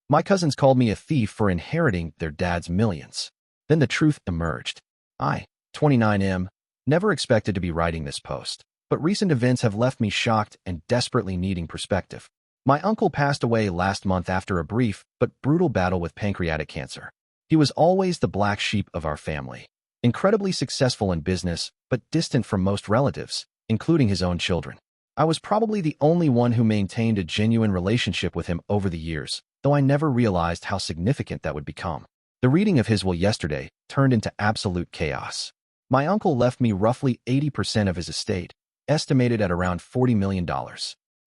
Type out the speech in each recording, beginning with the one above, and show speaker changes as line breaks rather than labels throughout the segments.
My cousins called me a thief for inheriting their dad's millions. Then the truth emerged. I, 29M, never expected to be writing this post, but recent events have left me shocked and desperately needing perspective. My uncle passed away last month after a brief but brutal battle with pancreatic cancer. He was always the black sheep of our family, incredibly successful in business, but distant from most relatives, including his own children. I was probably the only one who maintained a genuine relationship with him over the years, though I never realized how significant that would become. The reading of his will yesterday turned into absolute chaos. My uncle left me roughly 80% of his estate, estimated at around $40 million.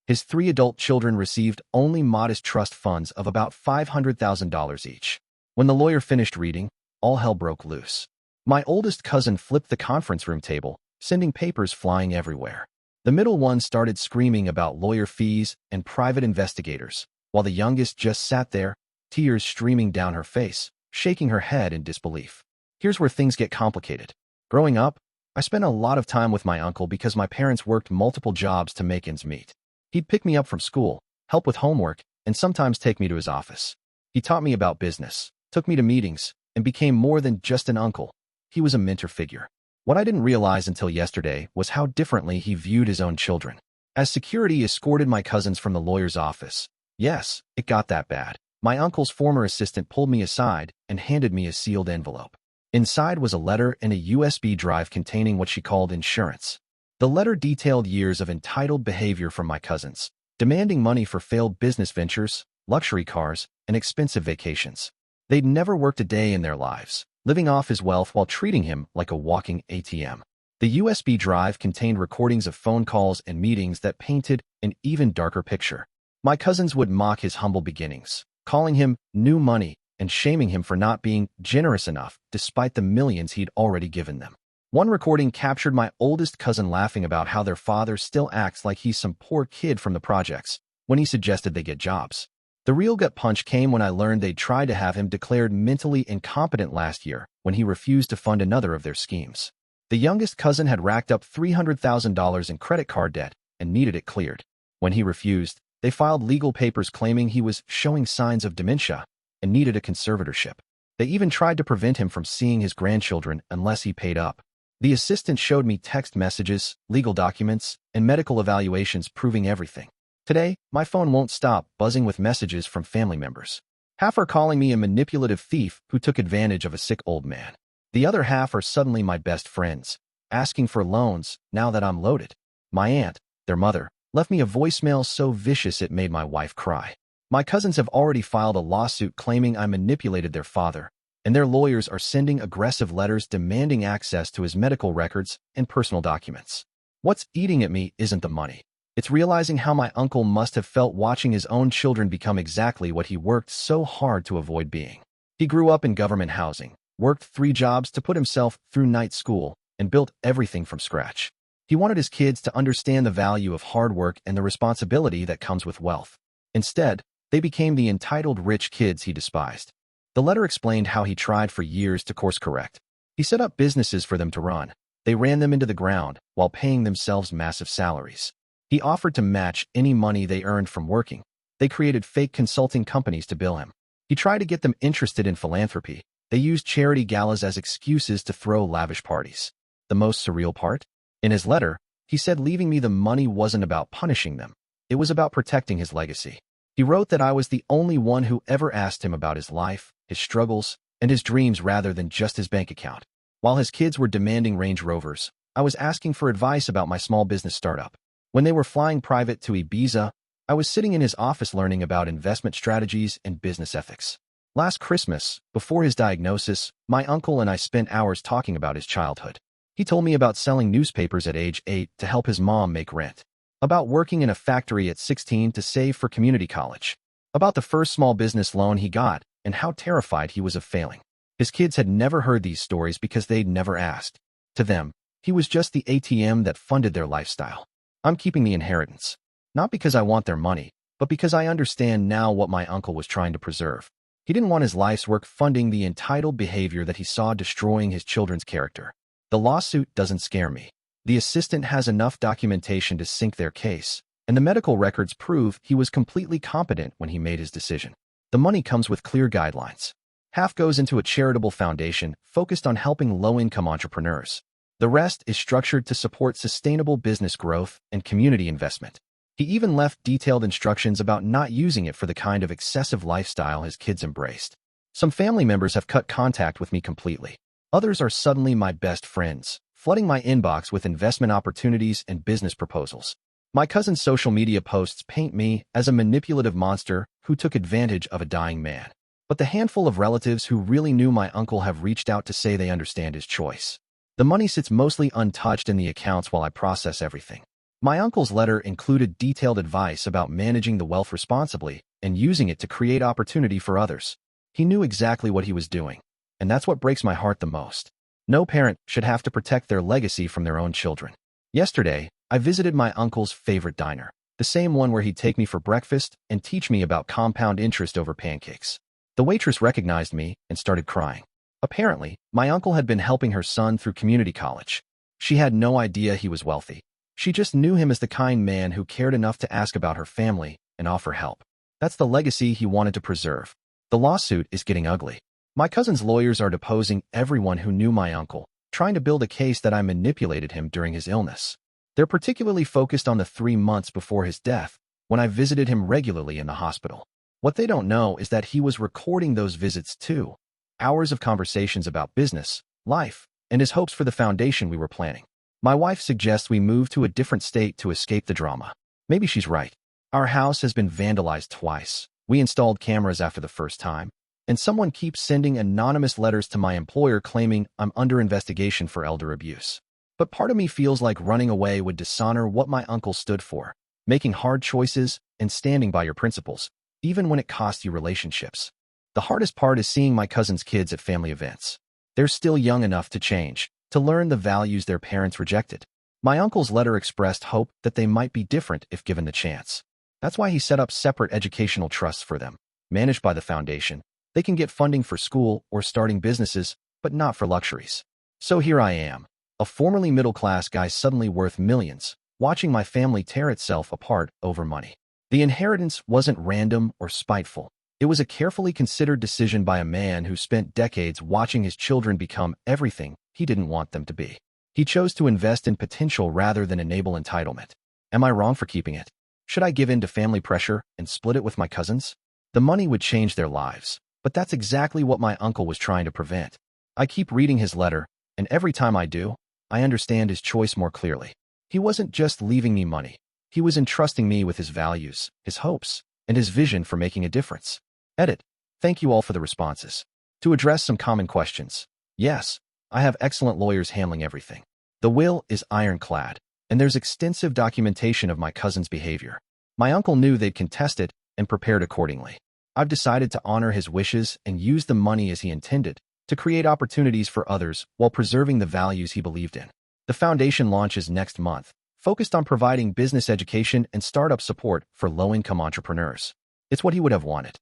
His 3 adult children received only modest trust funds of about $500,000 each. When the lawyer finished reading, all hell broke loose. My oldest cousin flipped the conference room table, sending papers flying everywhere. The middle one started screaming about lawyer fees and private investigators, while the youngest just sat there, tears streaming down her face, shaking her head in disbelief. Here's where things get complicated. Growing up, I spent a lot of time with my uncle because my parents worked multiple jobs to make ends meet. He'd pick me up from school, help with homework, and sometimes take me to his office. He taught me about business, took me to meetings, and became more than just an uncle. He was a mentor figure. What I didn't realize until yesterday was how differently he viewed his own children. As security escorted my cousins from the lawyer's office, yes, it got that bad. My uncle's former assistant pulled me aside and handed me a sealed envelope. Inside was a letter and a USB drive containing what she called insurance. The letter detailed years of entitled behavior from my cousins, demanding money for failed business ventures, luxury cars, and expensive vacations. They'd never worked a day in their lives, living off his wealth while treating him like a walking ATM. The USB drive contained recordings of phone calls and meetings that painted an even darker picture. My cousins would mock his humble beginnings, calling him new money and shaming him for not being generous enough despite the millions he'd already given them. One recording captured my oldest cousin laughing about how their father still acts like he's some poor kid from the projects when he suggested they get jobs. The real gut punch came when I learned they'd tried to have him declared mentally incompetent last year when he refused to fund another of their schemes. The youngest cousin had racked up $300,000 in credit card debt and needed it cleared. When he refused, they filed legal papers claiming he was showing signs of dementia and needed a conservatorship. They even tried to prevent him from seeing his grandchildren unless he paid up. The assistant showed me text messages, legal documents, and medical evaluations proving everything. Today, my phone won't stop buzzing with messages from family members. Half are calling me a manipulative thief who took advantage of a sick old man. The other half are suddenly my best friends, asking for loans now that I'm loaded. My aunt, their mother, left me a voicemail so vicious it made my wife cry. My cousins have already filed a lawsuit claiming I manipulated their father, and their lawyers are sending aggressive letters demanding access to his medical records and personal documents. What's eating at me isn't the money. It's realizing how my uncle must have felt watching his own children become exactly what he worked so hard to avoid being. He grew up in government housing, worked 3 jobs to put himself through night school, and built everything from scratch. He wanted his kids to understand the value of hard work and the responsibility that comes with wealth. Instead, they became the entitled rich kids he despised. The letter explained how he tried for years to course correct. He set up businesses for them to run. They ran them into the ground while paying themselves massive salaries. He offered to match any money they earned from working. They created fake consulting companies to bill him. He tried to get them interested in philanthropy. They used charity galas as excuses to throw lavish parties. The most surreal part? In his letter, he said leaving me the money wasn't about punishing them. It was about protecting his legacy. He wrote that I was the only one who ever asked him about his life, his struggles, and his dreams rather than just his bank account. While his kids were demanding Range Rovers, I was asking for advice about my small business startup. When they were flying private to Ibiza, I was sitting in his office learning about investment strategies and business ethics. Last Christmas, before his diagnosis, my uncle and I spent hours talking about his childhood. He told me about selling newspapers at age 8 to help his mom make rent, about working in a factory at 16 to save for community college, about the first small business loan he got, and how terrified he was of failing. His kids had never heard these stories because they'd never asked. To them, he was just the ATM that funded their lifestyle. I'm keeping the inheritance, not because I want their money, but because I understand now what my uncle was trying to preserve. He didn't want his life's work funding the entitled behavior that he saw destroying his children's character. The lawsuit doesn't scare me. The assistant has enough documentation to sink their case, and the medical records prove he was completely competent when he made his decision. The money comes with clear guidelines. Half goes into a charitable foundation focused on helping low-income entrepreneurs. The rest is structured to support sustainable business growth and community investment. He even left detailed instructions about not using it for the kind of excessive lifestyle his kids embraced. Some family members have cut contact with me completely. Others are suddenly my best friends, flooding my inbox with investment opportunities and business proposals. My cousin's social media posts paint me as a manipulative monster who took advantage of a dying man. But the handful of relatives who really knew my uncle have reached out to say they understand his choice. The money sits mostly untouched in the accounts while I process everything. My uncle's letter included detailed advice about managing the wealth responsibly and using it to create opportunity for others. He knew exactly what he was doing, and that's what breaks my heart the most. No parent should have to protect their legacy from their own children. Yesterday, I visited my uncle's favorite diner, the same one where he'd take me for breakfast and teach me about compound interest over pancakes. The waitress recognized me and started crying. Apparently, my uncle had been helping her son through community college. She had no idea he was wealthy. She just knew him as the kind man who cared enough to ask about her family and offer help. That's the legacy he wanted to preserve. The lawsuit is getting ugly. My cousin's lawyers are deposing everyone who knew my uncle, trying to build a case that I manipulated him during his illness. They're particularly focused on the 3 months before his death, when I visited him regularly in the hospital. What they don't know is that he was recording those visits too. Hours of conversations about business, life, and his hopes for the foundation we were planning. My wife suggests we move to a different state to escape the drama. Maybe she's right. Our house has been vandalized twice. We installed cameras after the first time, and someone keeps sending anonymous letters to my employer claiming I'm under investigation for elder abuse. But part of me feels like running away would dishonor what my uncle stood for, making hard choices and standing by your principles, even when it costs you relationships. The hardest part is seeing my cousin's kids at family events. They're still young enough to change, to learn the values their parents rejected. My uncle's letter expressed hope that they might be different if given the chance. That's why he set up separate educational trusts for them, managed by the foundation. They can get funding for school or starting businesses, but not for luxuries. So here I am, a formerly middle-class guy suddenly worth millions, watching my family tear itself apart over money. The inheritance wasn't random or spiteful. It was a carefully considered decision by a man who spent decades watching his children become everything he didn't want them to be. He chose to invest in potential rather than enable entitlement. Am I wrong for keeping it? Should I give in to family pressure and split it with my cousins? The money would change their lives, but that's exactly what my uncle was trying to prevent. I keep reading his letter, and every time I do, I understand his choice more clearly. He wasn't just leaving me money. He was entrusting me with his values, his hopes, and his vision for making a difference. Edit. Thank you all for the responses. To address some common questions. Yes, I have excellent lawyers handling everything. The will is ironclad, and there's extensive documentation of my cousin's behavior. My uncle knew they'd contest it and prepared accordingly. I've decided to honor his wishes and use the money as he intended, to create opportunities for others while preserving the values he believed in. The foundation launches next month, focused on providing business education and startup support for low-income entrepreneurs. It's what he would have wanted.